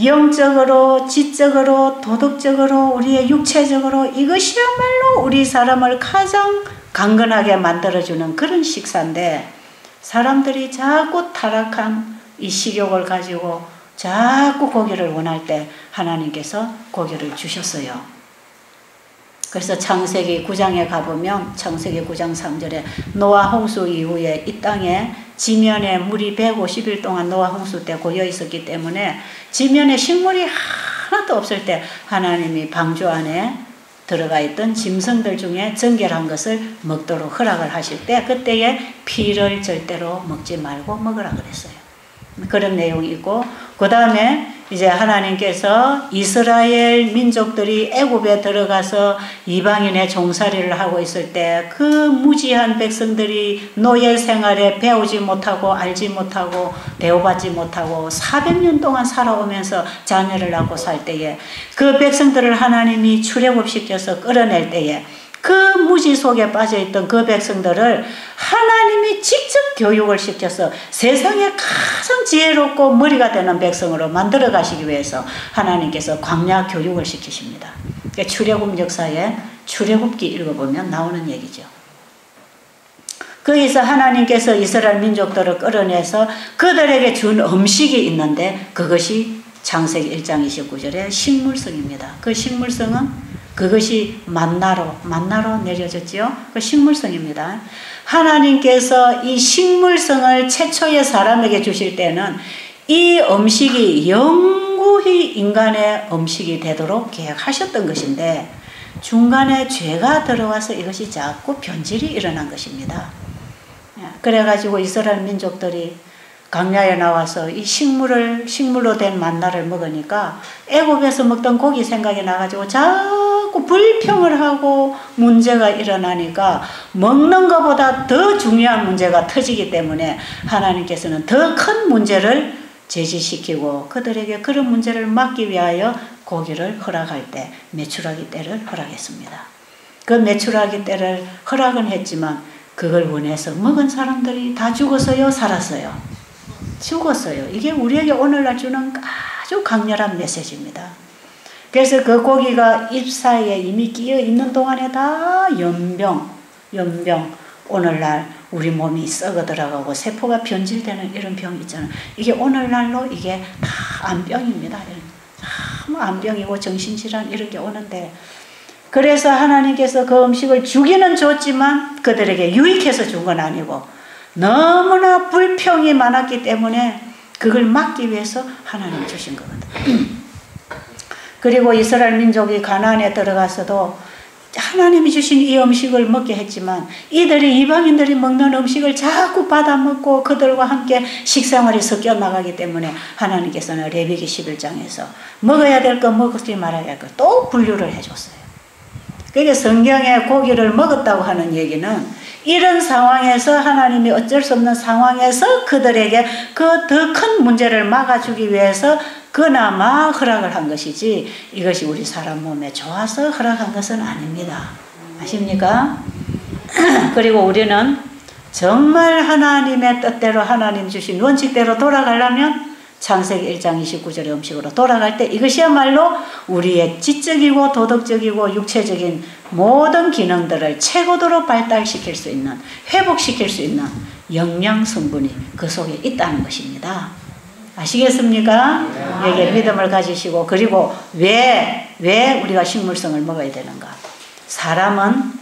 영적으로, 지적으로, 도덕적으로, 우리의 육체적으로 이것이야말로 우리 사람을 가장 강건하게 만들어주는 그런 식사인데, 사람들이 자꾸 타락한 이 식욕을 가지고 자꾸 고기를 원할 때 하나님께서 고기를 주셨어요. 그래서 창세기 9장에 가보면 창세기 9장 3절에 노아 홍수 이후에 이 땅에 지면에 물이 150일 동안 노아 홍수 때 고여 있었기 때문에 지면에 식물이 하나도 없을 때 하나님이 방주 안에 들어가 있던 짐승들 중에 정결한 것을 먹도록 허락을 하실 때, 그때에 피를 절대로 먹지 말고 먹으라 그랬어요. 그런 내용이 있고, 그 다음에 이제 하나님께서 이스라엘 민족들이 애굽에 들어가서 이방인의 종살이를 하고 있을 때 그 무지한 백성들이 노예 생활에 배우지 못하고 알지 못하고 대우받지 못하고 400년 동안 살아오면서 자녀를 낳고 살 때에 그 백성들을 하나님이 출애굽시켜서 끌어낼 때에 그 무지 속에 빠져있던 그 백성들을 하나님이 직접 교육을 시켜서 세상에 가장 지혜롭고 머리가 되는 백성으로 만들어 가시기 위해서 하나님께서 광야 교육을 시키십니다. 그러니까 출애굽 역사에 출애굽기 읽어보면 나오는 얘기죠. 거기서 하나님께서 이스라엘 민족들을 끌어내서 그들에게 준 음식이 있는데, 그것이 창세기 1장 29절의 식물성입니다. 그 식물성은 그것이 만나로 내려졌지요. 그 식물성입니다. 하나님께서 이 식물성을 최초의 사람에게 주실 때는 이 음식이 영구히 인간의 음식이 되도록 계획하셨던 것인데, 중간에 죄가 들어와서 이것이 자꾸 변질이 일어난 것입니다. 그래가지고 이스라엘 민족들이 광야에 나와서 이 식물로 된 만나를 먹으니까 애굽에서 먹던 고기 생각이 나가지고 자꾸 불평을 하고 문제가 일어나니까 먹는 것보다 더 중요한 문제가 터지기 때문에 하나님께서는 더 큰 문제를 제지시키고 그들에게 그런 문제를 막기 위하여 고기를 허락할 때 메추라기 떼를 허락했습니다. 그 메추라기 떼를 허락은 했지만 그걸 원해서 먹은 사람들이 다 죽었어요, 살았어요? 죽었어요. 이게 우리에게 오늘날 주는 아주 강렬한 메시지입니다. 그래서 그 고기가 입 사이에 이미 끼어 있는 동안에 다 연병, 오늘날 우리 몸이 썩어 들어가고 세포가 변질되는 이런 병이 있잖아요. 이게 오늘날로 이게 다 암병입니다. 암병이고 정신질환 이런 게 오는데, 그래서 하나님께서 그 음식을 주기는 줬지만 그들에게 유익해서 준 건 아니고 너무나 불평이 많았기 때문에 그걸 막기 위해서 하나님 주신 거거든. 그리고 이스라엘 민족이 가나안에 들어가서도 하나님이 주신 이 음식을 먹게 했지만 이들이 이방인들이 먹는 음식을 자꾸 받아 먹고 그들과 함께 식생활이 섞여 나가기 때문에 하나님께서는 레위기 11장에서 먹어야 될 거 먹지 말아야 할 거 또 분류를 해줬어요. 그러니까 성경에 고기를 먹었다고 하는 얘기는 이런 상황에서 하나님이 어쩔 수 없는 상황에서 그들에게 그 더 큰 문제를 막아주기 위해서 그나마 허락을 한 것이지 이것이 우리 사람 몸에 좋아서 허락한 것은 아닙니다. 아십니까? 그리고 우리는 정말 하나님의 뜻대로 하나님 주신 원칙대로 돌아가려면 창세기 1장 29절의 음식으로 돌아갈 때 이것이야말로 우리의 지적이고 도덕적이고 육체적인 모든 기능들을 최고도로 발달시킬 수 있는, 회복시킬 수 있는 영양 성분이 그 속에 있다는 것입니다. 아시겠습니까? 여기에 믿음을 가지시고, 그리고 왜 우리가 식물성을 먹어야 되는가? 사람은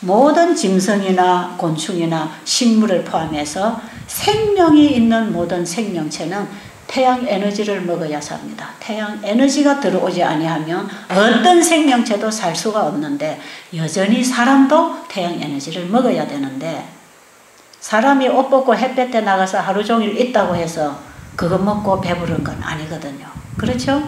모든 짐승이나 곤충이나 식물을 포함해서 생명이 있는 모든 생명체는 태양 에너지를 먹어야 삽니다. 태양 에너지가 들어오지 아니하면 어떤 생명체도 살 수가 없는데 여전히 사람도 태양 에너지를 먹어야 되는데 사람이 옷 벗고 햇볕에 나가서 하루 종일 있다고 해서 그거 먹고 배부른 건 아니거든요. 그렇죠?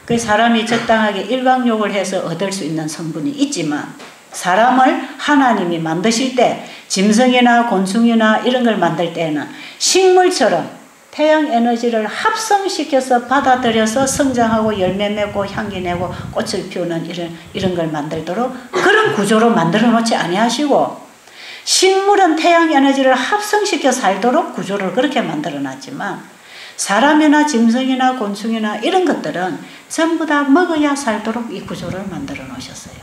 그 사람이 적당하게 일광욕을 해서 얻을 수 있는 성분이 있지만 사람을 하나님이 만드실 때 짐승이나 곤충이나 이런 걸 만들 때는 식물처럼 태양 에너지를 합성시켜서 받아들여서 성장하고 열매 맺고 향기 내고 꽃을 피우는 이런 걸 만들도록 그런 구조로 만들어 놓지 아니하시고 식물은 태양 에너지를 합성시켜 살도록 구조를 그렇게 만들어 놨지만 사람이나 짐승이나 곤충이나 이런 것들은 전부 다 먹어야 살도록 이 구조를 만들어 놓으셨어요.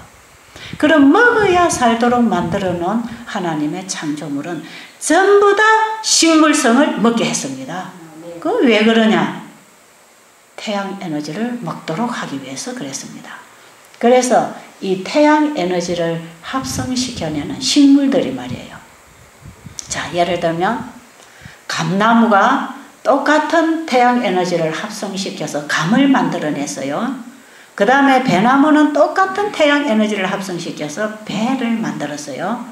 그럼 먹어야 살도록 만들어 놓은 하나님의 창조물은 전부 다 식물성을 먹게 했습니다. 그 왜 그러냐? 태양 에너지를 먹도록 하기 위해서 그랬습니다. 그래서 이 태양 에너지를 합성시켜내는 식물들이 말이에요. 자, 예를 들면 감나무가 똑같은 태양 에너지를 합성시켜서 감을 만들어냈어요. 그 다음에 배나무는 똑같은 태양 에너지를 합성시켜서 배를 만들었어요.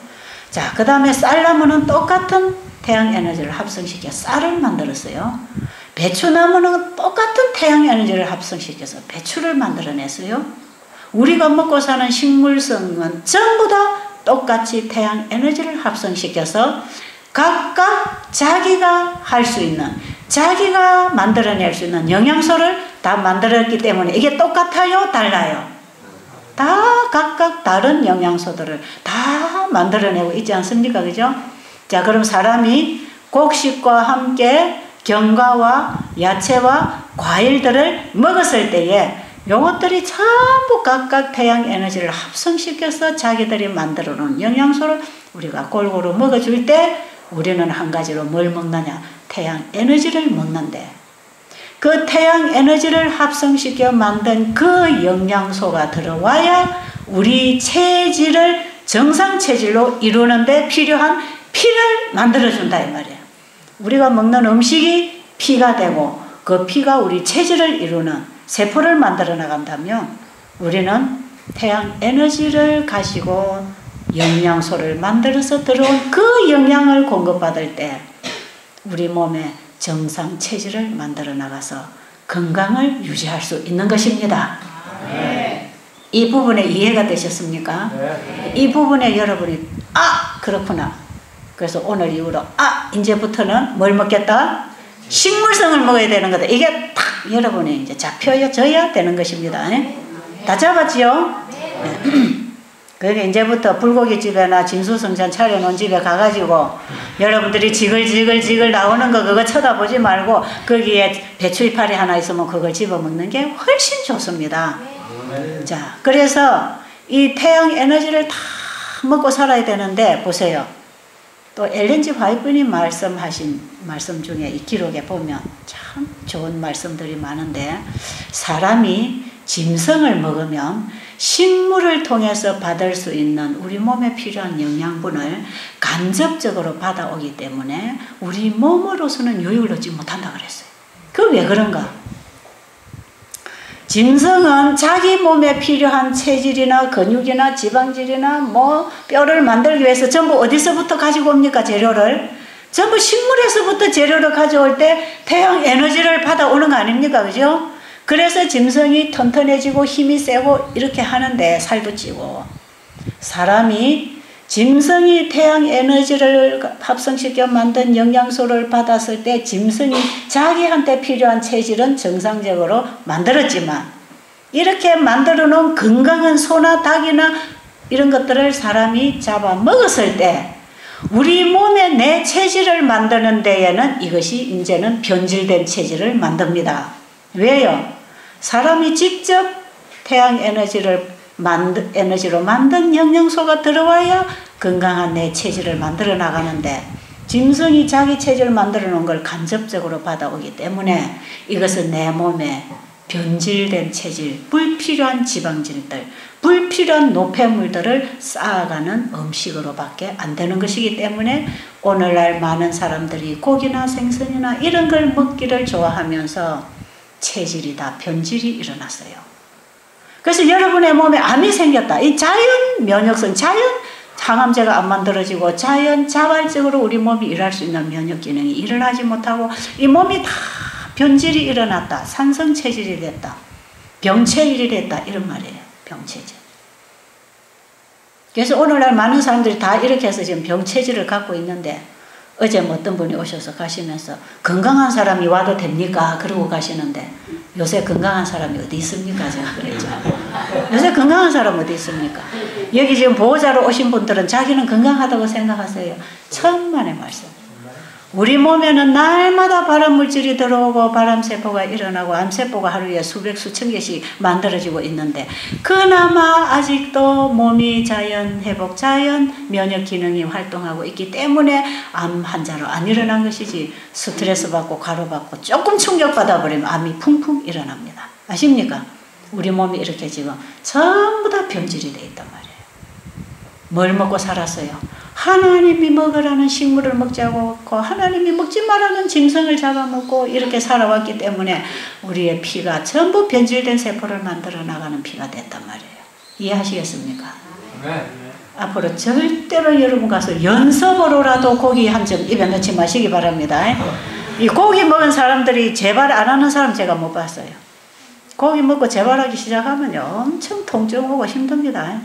자, 그 다음에 쌀나무는 똑같은 태양 에너지를 합성시켜 쌀을 만들었어요. 배추나무는 똑같은 태양 에너지를 합성시켜서 배추를 만들어냈어요. 우리가 먹고 사는 식물성은 전부 다 똑같이 태양 에너지를 합성시켜서 각각 자기가 할 수 있는, 자기가 만들어낼 수 있는 영양소를 다 만들었기 때문에 이게 똑같아요? 달라요? 다 각각 다른 영양소들을 다 만들어내고 있지 않습니까? 그죠? 자, 그럼 사람이 곡식과 함께 견과와 야채와 과일들을 먹었을 때에 요것들이 전부 각각 태양 에너지를 합성시켜서 자기들이 만들어 놓은 영양소를 우리가 골고루 먹어줄 때 우리는 한 가지로 뭘 먹느냐? 태양 에너지를 먹는데 그 태양 에너지를 합성시켜 만든 그 영양소가 들어와야 우리 체질을 정상 체질로 이루는데 필요한 피를 만들어준다 이 말이에요. 우리가 먹는 음식이 피가 되고 그 피가 우리 체질을 이루는 세포를 만들어 나간다면 우리는 태양 에너지를 가지고 영양소를 만들어서 들어온 그 영양을 공급받을 때 우리 몸에 정상 체질을 만들어 나가서 건강을 유지할 수 있는 것입니다. 네. 이 부분에 이해가 되셨습니까? 네. 이 부분에 여러분이 그렇구나. 그래서 오늘 이후로 이제부터는 뭘 먹겠다? 식물성을 먹어야 되는 거다. 이게 딱 여러분이 이제 잡혀져야 되는 것입니다. 다 잡았지요? 네. 그러니까 이제부터 불고기집이나 진수성찬 차려놓은 집에 가가지고 여러분들이 지글지글 나오는 거 그거 쳐다보지 말고 거기에 배추 이파리 하나 있으면 그걸 집어먹는 게 훨씬 좋습니다. 자, 그래서 이 태양 에너지를 다 먹고 살아야 되는데 보세요. 또 엘렌지 화이트님 말씀하신 말씀 중에 이 기록에 보면 참 좋은 말씀들이 많은데 사람이 짐승을 먹으면 식물을 통해서 받을 수 있는 우리 몸에 필요한 영양분을 간접적으로 받아오기 때문에 우리 몸으로서는 유익을 얻지 못한다 그랬어요. 그 왜 그런가? 짐승은 자기 몸에 필요한 체질이나 근육이나 지방질이나 뼈를 만들기 위해서 전부 어디서부터 가지고 옵니까? 재료를. 전부 식물에서부터 재료를 가져올 때 태양 에너지를 받아오는 거 아닙니까? 그죠? 그래서 짐승이 튼튼해지고 힘이 세고 이렇게 하는데 살도 찌고 사람이 짐승이 태양 에너지를 합성시켜 만든 영양소를 받았을 때 짐승이 자기한테 필요한 체질은 정상적으로 만들었지만 이렇게 만들어 놓은 건강한 소나 닭이나 이런 것들을 사람이 잡아 먹었을 때 우리 몸에 내 체질을 만드는 데에는 이것이 이제는 변질된 체질을 만듭니다. 왜요? 사람이 직접 태양 에너지로 만든 영양소가 들어와야 건강한 내 체질을 만들어 나가는데 짐승이 자기 체질을 만들어 놓은 걸 간접적으로 받아오기 때문에 이것은 내 몸에 변질된 체질, 불필요한 지방질들, 불필요한 노폐물들을 쌓아가는 음식으로밖에 안 되는 것이기 때문에 오늘날 많은 사람들이 고기나 생선이나 이런 걸 먹기를 좋아하면서 체질이 다 변질이 일어났어요. 그래서 여러분의 몸에 암이 생겼다. 이 자연 면역성, 자연 항암제가 안 만들어지고 자연 자발적으로 우리 몸이 일할 수 있는 면역 기능이 일어나지 못하고 이 몸이 다 변질이 일어났다. 산성 체질이 됐다. 병체질이 됐다. 이런 말이에요. 병체질. 그래서 오늘날 많은 사람들이 다 이렇게 해서 지금 병체질을 갖고 있는데 어제 어떤 분이 오셔서 가시면서 건강한 사람이 와도 됩니까? 그러고 가시는데 요새 건강한 사람이 어디 있습니까? 제가 그랬죠. 요새 건강한 사람 어디 있습니까? 여기 지금 보호자로 오신 분들은 자기는 건강하다고 생각하세요. 천만의 말씀. 우리 몸에는 날마다 발암물질이 들어오고 발암세포가 일어나고 암세포가 하루에 수백 수천 개씩 만들어지고 있는데 그나마 아직도 몸이 자연 회복, 자연 면역 기능이 활동하고 있기 때문에 암 환자로 안 일어난 것이지 스트레스 받고 가로받고 조금 충격받아 버리면 암이 풍풍 일어납니다. 아십니까? 우리 몸이 이렇게 지금 전부 다 변질이 돼 있단 말이에요. 뭘 먹고 살았어요? 하나님이 먹으라는 식물을 먹자고 하나님이 먹지 말라는 짐승을 잡아먹고 이렇게 살아왔기 때문에 우리의 피가 전부 변질된 세포를 만들어 나가는 피가 됐단 말이에요. 이해하시겠습니까? 네. 앞으로 절대로 여러분 가서 연습으로라도 고기 한 점 입에 넣지 마시기 바랍니다. 이 고기 먹은 사람들이 재발 안 하는 사람 제가 못 봤어요. 고기 먹고 재발하기 시작하면 엄청 통증 오고 힘듭니다.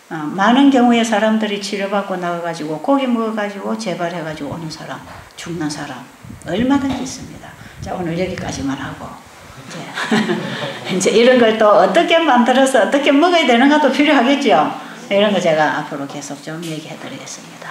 많은 경우에 사람들이 치료받고 나가가지고 고기 먹어가지고 재발해가지고 오는 사람, 죽는 사람 얼마든지 있습니다. 자, 오늘 여기까지만 하고 이제 이런 걸 또 어떻게 만들어서 어떻게 먹어야 되는가도 필요하겠죠. 이런 거 제가 앞으로 계속 좀 얘기해 드리겠습니다.